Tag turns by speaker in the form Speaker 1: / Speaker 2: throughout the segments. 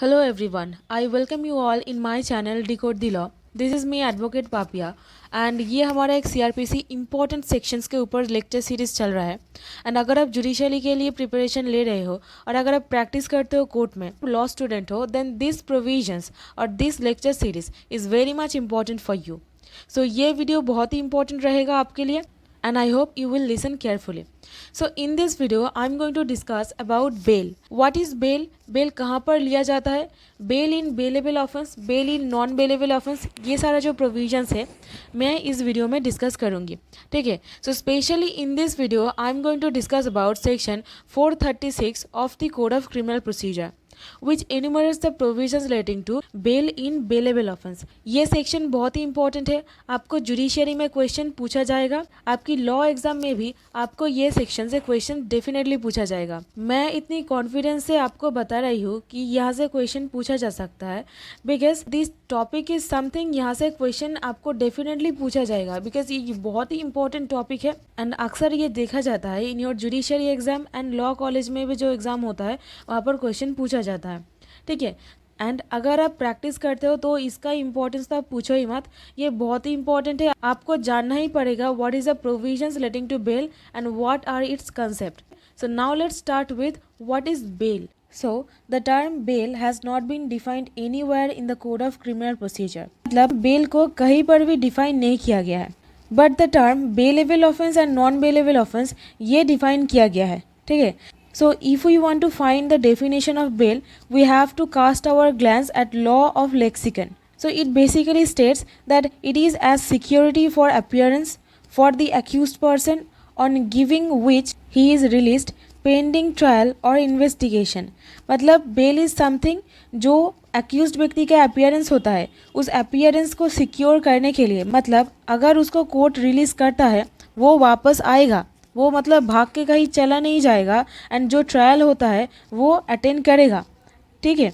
Speaker 1: Hello everyone, I welcome you all in my channel Decode the Law. This is me Advocate Papia and ये हमारा एक CRPC important sections के ऊपर lecture series चल रहा है। एंड अगर आप जुडिशरी के लिए प्रिपरेशन ले रहे हो और अगर आप प्रैक्टिस करते हो कोर्ट में, लॉ स्टूडेंट हो, देन दिस प्रोविजंस और this lecture series is very much important for you. So ये वीडियो बहुत ही इंपॉर्टेंट रहेगा आपके लिए and I hope you will listen carefully. So in this video I am going to discuss about bail. What is bail? Bail कहाँ पर लिया जाता है? Bail in bailable offence, bail in non bailable offence, ये सारा जो provisions है मैं इस वीडियो में डिस्कस करूँगी, ठीक है। So specially in this video I am going to discuss about section 436 of the code of criminal procedure which enumerates the provisions relating to bail in bailable offence. ये section बहुत ही important है, आपको judiciary में question पूछा जाएगा, आपकी law exam में भी आपको ये सेक्शन से क्वेश्चन डेफिनेटली पूछा जाएगा। मैं इतनी कॉन्फिडेंस से आपको बता रही हूँ कि यहाँ से क्वेश्चन पूछा जा सकता है because this topic is something, यहाँ से क्वेश्चन आपको डेफिनेटली पूछा जाएगा बिकॉज ये बहुत ही इंपॉर्टेंट टॉपिक है। एंड अक्सर ये देखा जाता है in your judiciary exam and law college में भी जो एग्जाम होता है वहाँ पर क्वेश्चन पूछा जाता है, ठीक है। एंड अगर आप प्रैक्टिस करते हो तो इसका इंपॉर्टेंस तो आप पूछो ही मत, ये बहुत ही इंपॉर्टेंट है, आपको जानना ही पड़ेगा what is the provisions relating to bail and what are its concept. So now let's start with what is bail. So the term bail has not been defined anywhere in the code of criminal procedure. मतलब bell को कहीं पर भी define नहीं किया गया है, but the term bailable offence and non bailable offence ये डिफाइन किया गया है, ठीक है। So if we want to find the definition of bail, we have to cast our glance at law of lexicon. So it basically states that it is as security for appearance for the accused person on giving which he is released pending trial और investigation. मतलब bell is something जो accused व्यक्ति का appearance होता है, उस appearance को secure करने के लिए, मतलब अगर उसको कोर्ट रिलीज़ करता है वो वापस आएगा, वो मतलब भाग के कहीं चला नहीं जाएगा एंड जो ट्रायल होता है वो अटेंड करेगा, ठीक है।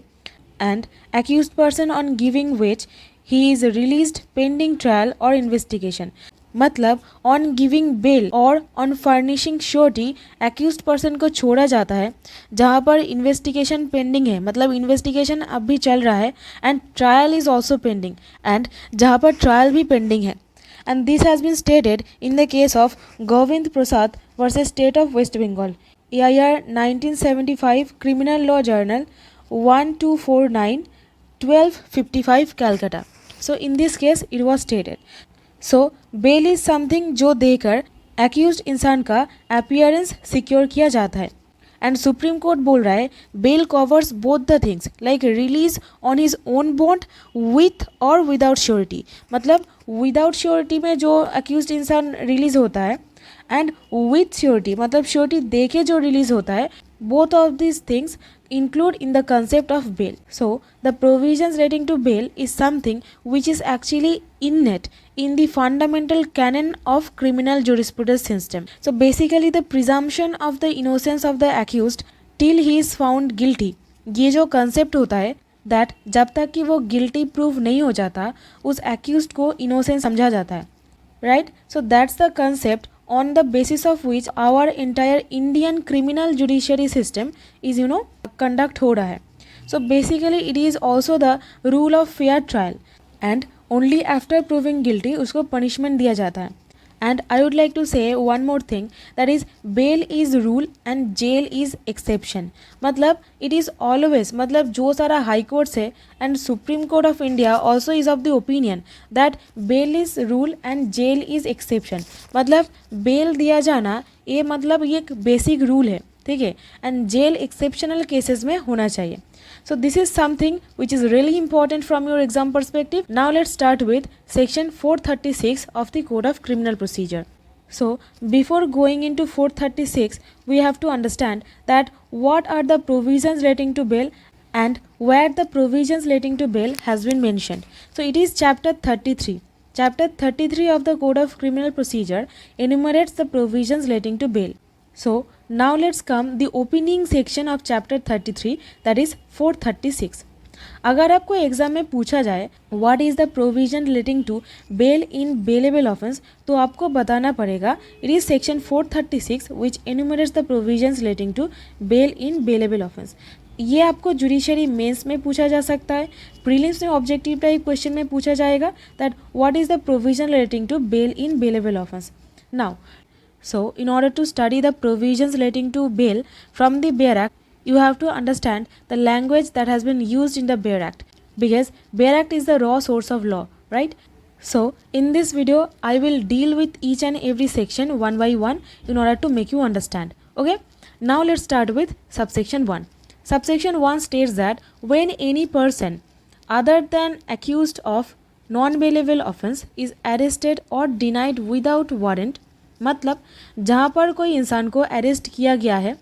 Speaker 1: And accused person on giving which he is released pending trial और इन्वेस्टिगेशन, मतलब ऑन गिविंग बेल और on furnishing surety accused person को छोड़ा जाता है जहाँ पर इन्वेस्टिगेशन पेंडिंग है, मतलब इन्वेस्टिगेशन अब भी चल रहा है and trial is also pending, and जहाँ पर ट्रायल भी पेंडिंग है। And this has been stated in the case of Govind Prasad versus state of West Bengal, AIR 1975 criminal law journal 1249 1255 Calcutta. So in this case it was stated. So bail is something जो देकर accused इंसान का appearance secure किया जाता है। And supreme court बोल रहा है bail covers both the things like release on his own bond with or without surety, मतलब विदाउट श्योरिटी में जो एक्यूज्ड इंसान रिलीज होता है एंड विथ श्योरिटी मतलब श्योरिटी दे के जो रिलीज होता है, both of these things include in the concept of bail. So the provisions relating to bail is something which is actually innate in the fundamental canon of criminal jurisprudence system. So basically the presumption of the innocence of the accused till he is found guilty, ये जो concept होता है that जब तक कि वो guilty prove नहीं हो जाता उस accused को innocent समझा जाता है, right? So that's the concept on the basis of which our entire Indian criminal judiciary system is conduct हो रहा है। So basically it is also the rule of fair trial and only after proving guilty उसको punishment दिया जाता है। And I would like to say one more thing, that is bail is rule and jail is exception. मतलब it is always, मतलब जो सारा high courts है and Supreme Court of India also is of the opinion that bail is rule and jail is exception. मतलब bail दिया जाना ये मतलब ये एक बेसिक रूल है, ठीक है, एंड जेल एक्सेप्शनल केसेस में होना चाहिए। So this is something which is really important from your exam perspective. Now let's start with section 436 of the Code of Criminal Procedure. So before going into 436, we have to understand that what are the provisions relating to bail and where the provisions relating to bail has been mentioned. So it is chapter 33. Chapter 33 of the Code of Criminal Procedure enumerates the provisions relating to bail. So now let's come the opening section of chapter 33, that is 436. अगर आपको exam में पूछा जाए what is the provision relating to bail in bailable offence, तो आपको बताना पड़ेगा it is section 436 which enumerates the provisions relating to bail in bailable offence. ये आपको जुडिशरी मेंस में पूछा जा सकता है, प्रीलिम्स में ऑब्जेक्टिव टाइप क्वेश्चन में पूछा जाएगा that what is the provision relating to bail in bailable offence. Now so in order to study the provisions relating to bail from the Bail Act, you have to understand the language that has been used in the Bail Act, because Bail Act is the raw source of law, right? So in this video I will deal with each and every section one by one in order to make you understand. Okay, now let's start with subsection 1. Subsection 1 states that when any person other than accused of non-bailable offence is arrested or denied without warrant, मतलब जहाँ पर कोई इंसान को arrest किया गया है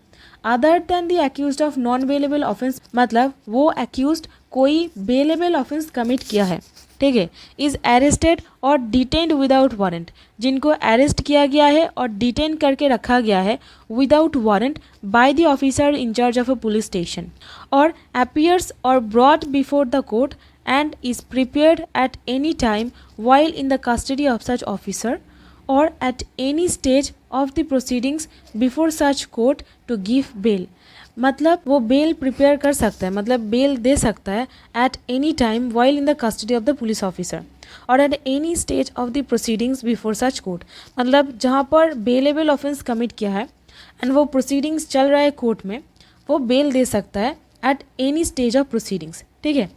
Speaker 1: other than the accused of non bailable offence, मतलब वो अक्यूज्ड कोई बेलेबल ऑफेंस कमिट किया है, ठीक है, इज़ अरेस्टेड और डिटेन्ड विदाउट वारंट, जिनको अरेस्ट किया गया है और डिटेन करके रखा गया है without warrant by the officer in-charge of a police station, और अपीयर्स और brought before the court and is prepared at any time while in the custody of such officer or at any stage of the proceedings before such court to give bail. मतलब वो bell prepare कर सकता है, मतलब bell दे सकता है at any time while in the custody of the police officer और at any stage of the proceedings before such court, मतलब जहाँ पर बेलेबल ऑफेंस कमिट किया है एंड वो प्रोसीडिंग्स चल रहा है कोर्ट में, वो बेल दे सकता है at any stage of proceedings, ठीक है.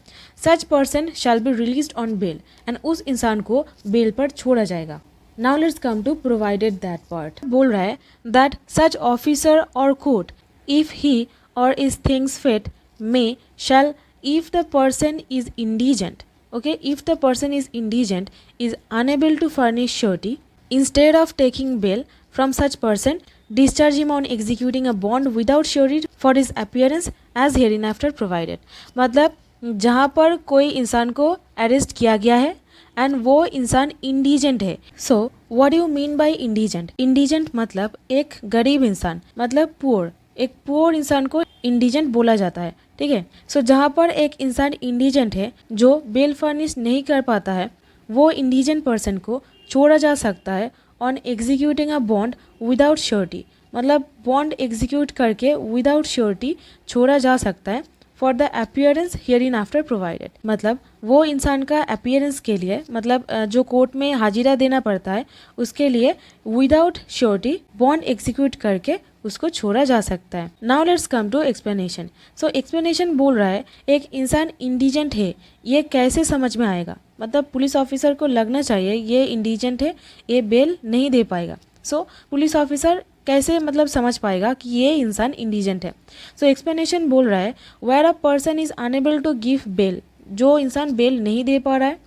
Speaker 1: such person shall be released on bail and उस इंसान को बेल पर छोड़ा जाएगा. Now let's come to provided that part. बोल रहा है that such officer or court, if he or is things fit, may, shall, if the person is indigent, okay, if the person is indigent, is unable to furnish surety, instead of taking bail from such person, discharge him on executing a bond without surety for his appearance as hereinafter provided. मतलब जहाँ पर कोई इंसान को arrest किया गया है and वो इंसान इंडिजेंट है. So what do you mean by indigent? Indigent मतलब एक गरीब इंसान, मतलब पुअर, एक पुअर इंसान को इंडिजेंट बोला जाता है, ठीक है. सो जहाँ पर एक इंसान इंडिजेंट है जो बेल फर्निश नहीं कर पाता है, वो इंडिजेंट पर्सन को छोड़ा जा सकता है on executing a bond without surety, मतलब बॉन्ड एग्जीक्यूट करके विदाउट श्योरिटी छोड़ा जा सकता है for the appearance herein after provided, मतलब वो इंसान का अपीयरेंस के लिए, मतलब जो कोर्ट में हाजिरा देना पड़ता है उसके लिए विदाउट श्योरिटी बॉन्ड एग्जीक्यूट करके उसको छोड़ा जा सकता है. Now let's come to explanation. So explanation बोल रहा है एक इंसान इंडिजेंट है, ये कैसे समझ में आएगा, मतलब पुलिस ऑफिसर को लगना चाहिए ये इंडिजेंट है, ये बेल नहीं दे पाएगा. सो पुलिस ऑफिसर कैसे मतलब समझ पाएगा कि ये इंसान इंडिजेंट है. सो एक्सप्लेनेशन बोल रहा है where a person is unable to give bail, जो इंसान बेल नहीं दे पा रहा है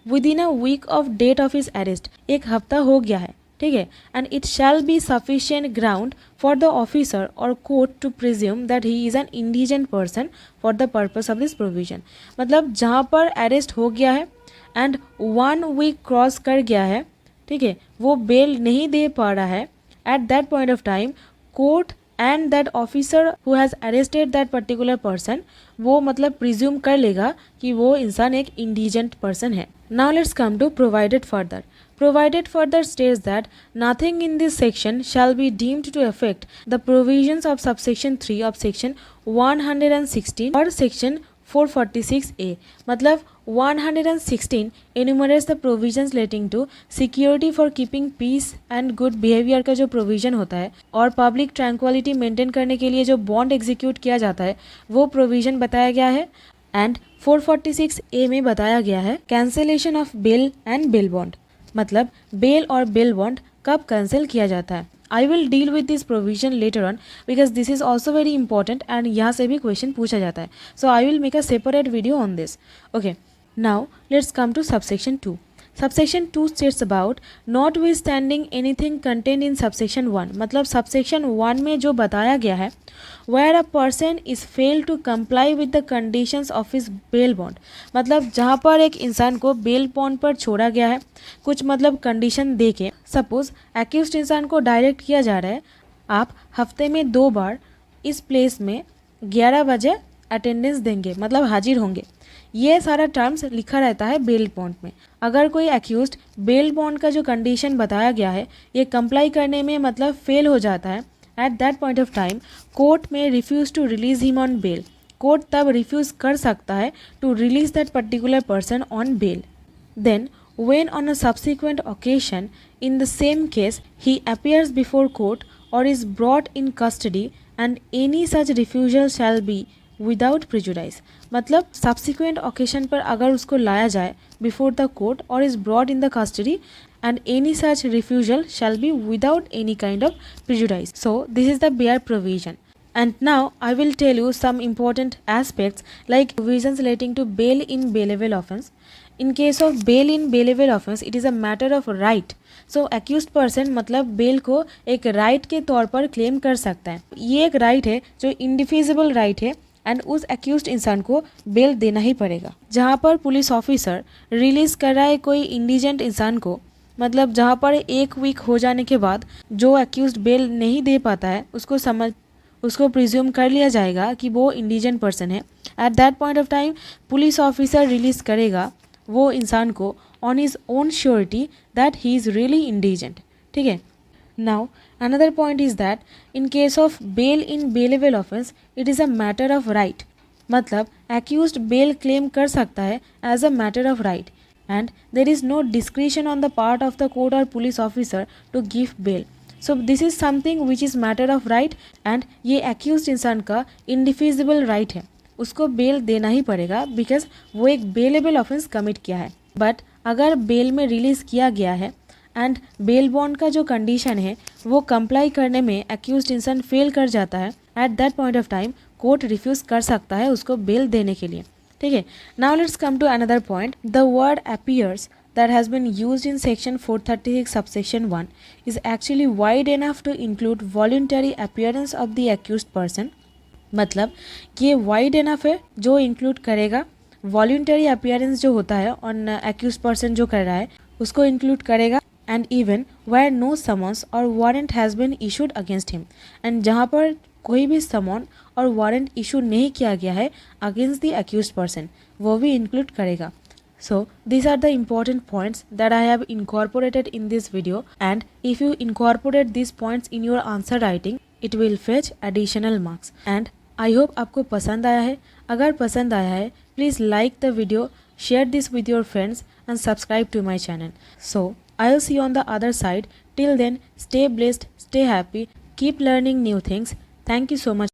Speaker 1: within a week of date of his arrest, एक हफ्ता हो गया है, ठीक है, and it shall be sufficient ground for the officer or court to presume that he is an indigent person for the purpose of this provision. मतलब जहाँ पर अरेस्ट हो गया है एंड 1 वीक क्रॉस कर गया है, ठीक है, वो बेल नहीं दे पा रहा है, at that point of time court and that officer who has arrested that particular person, वो मतलब presume कर लेगा कि वो इंसान एक indigent person है. Now let's come to provided further. Provided further states that nothing in this section shall be deemed to affect the provisions of subsection 3 of section 116 or section 446A. मतलब 116 enumerates the provisions relating to security for keeping peace and good behavior का जो provision होता है और public tranquility maintain करने के लिए जो bond execute किया जाता है वो provision बताया गया है. एंड 446A में बताया गया है cancellation of bail and bail bond, मतलब बेल और बेल बॉन्ड कब कैंसिल किया जाता है. I will deal with this provision later on because this is also very important and यहाँ से भी क्वेश्चन पूछा जाता है. So I will make a separate video on this. Okay, now let's come to subsection 2. Subsection 2 states about notwithstanding anything contained in subsection 1, मतलब subsection 1 में जो बताया गया है where a person is failed to comply with the conditions of his bail bond, मतलब जहाँ पर एक इंसान को बेल बॉन्ड पर छोड़ा गया है कुछ मतलब कंडीशन दे के. सपोज एक्यूज्ड इंसान को डायरेक्ट किया जा रहा है आप हफ्ते में 2 बार इस प्लेस में 11 बजे अटेंडेंस देंगे, मतलब हाजिर होंगे. ये सारा टर्म्स लिखा रहता है बेल बॉन्ड में. अगर कोई एक्यूज्ड बेल बॉन्ड का जो कंडीशन बताया गया है ये कंप्लाई करने में मतलब फेल हो जाता है, at that point of time court में refuse to release him on bail. Court तब रिफ्यूज़ कर सकता है to release that particular person on bail. Then, when on a subsequent occasion in the same case he appears before court or is brought in custody, and any such refusal shall be without prejudice। मतलब subsequent occasion पर अगर उसको लाया जाए before the court or is brought in the custody, and any such refusal shall be without any kind of prejudice। So this is the bare provision. And now I will tell you some important aspects like provisions relating to bail in bailable offence. In case of bail in bailable offence, it is a matter of right. So accused person मतलब bell को एक right के तौर पर claim कर सकता है। ये एक राइट है जो इंडिफिजिबल राइट है एंड उस एक्यूज्ड इंसान को बेल देना ही पड़ेगा। जहाँ पर पुलिस ऑफिसर रिलीज कर रहा है कोई इंडिजेंट इंसान को, मतलब जहाँ पर 1 वीक हो जाने के बाद जो एक्यूज्ड बेल नहीं दे पाता है उसको प्रिज्यूम कर लिया जाएगा कि वो इंडिजेंट पर्सन है। At that point of time police officer release करेगा वो इंसान को on his own surety that he is really indigent. ठीक है। Now another point is that in case of bail in bailable offence it is a matter of right. मतलब accused bail claim कर सकता है as a matter of right and there is no discretion on the part of the court और police officer to give bail. So this is something which is matter of right and ये accused इंसान का इंडिफिजिबल right है, उसको bell देना ही पड़ेगा because वो एक बेलेबल ऑफेंस कमिट किया है। बट अगर बेल में रिलीज़ किया गया है एंड बेल बॉन्ड का जो कंडीशन है वो कंप्लाई करने में एक्यूज्ड इंसान फेल कर जाता है, at that point of time court refuse कर सकता है उसको बेल देने के लिए। ठीक है। Now let's come to another point. The word appears that has been used in section 436 subsection 1 is actually wide enough to include voluntary appearance of the accused person। मतलब ये वाइड इनफ है जो include करेगा voluntary appearance जो होता है on accused person जो कर रहा है उसको इंक्लूड करेगा, and even where no summons or warrant has been issued against him, and जहाँ पर कोई भी समन और वारंट इशू नहीं किया गया है अगेंस्ट द एक्यूज पर्सन वो भी इंक्लूड करेगा। So these are the important points that I have incorporated in this video, and if you incorporate these points in your answer writing it will fetch additional marks। and I hope आपको पसंद आया है। अगर पसंद आया है please like the video, share this with your friends and subscribe to my channel। So I will see you on the other side. Till then stay blessed, stay happy, keep learning new things। Thank you so much।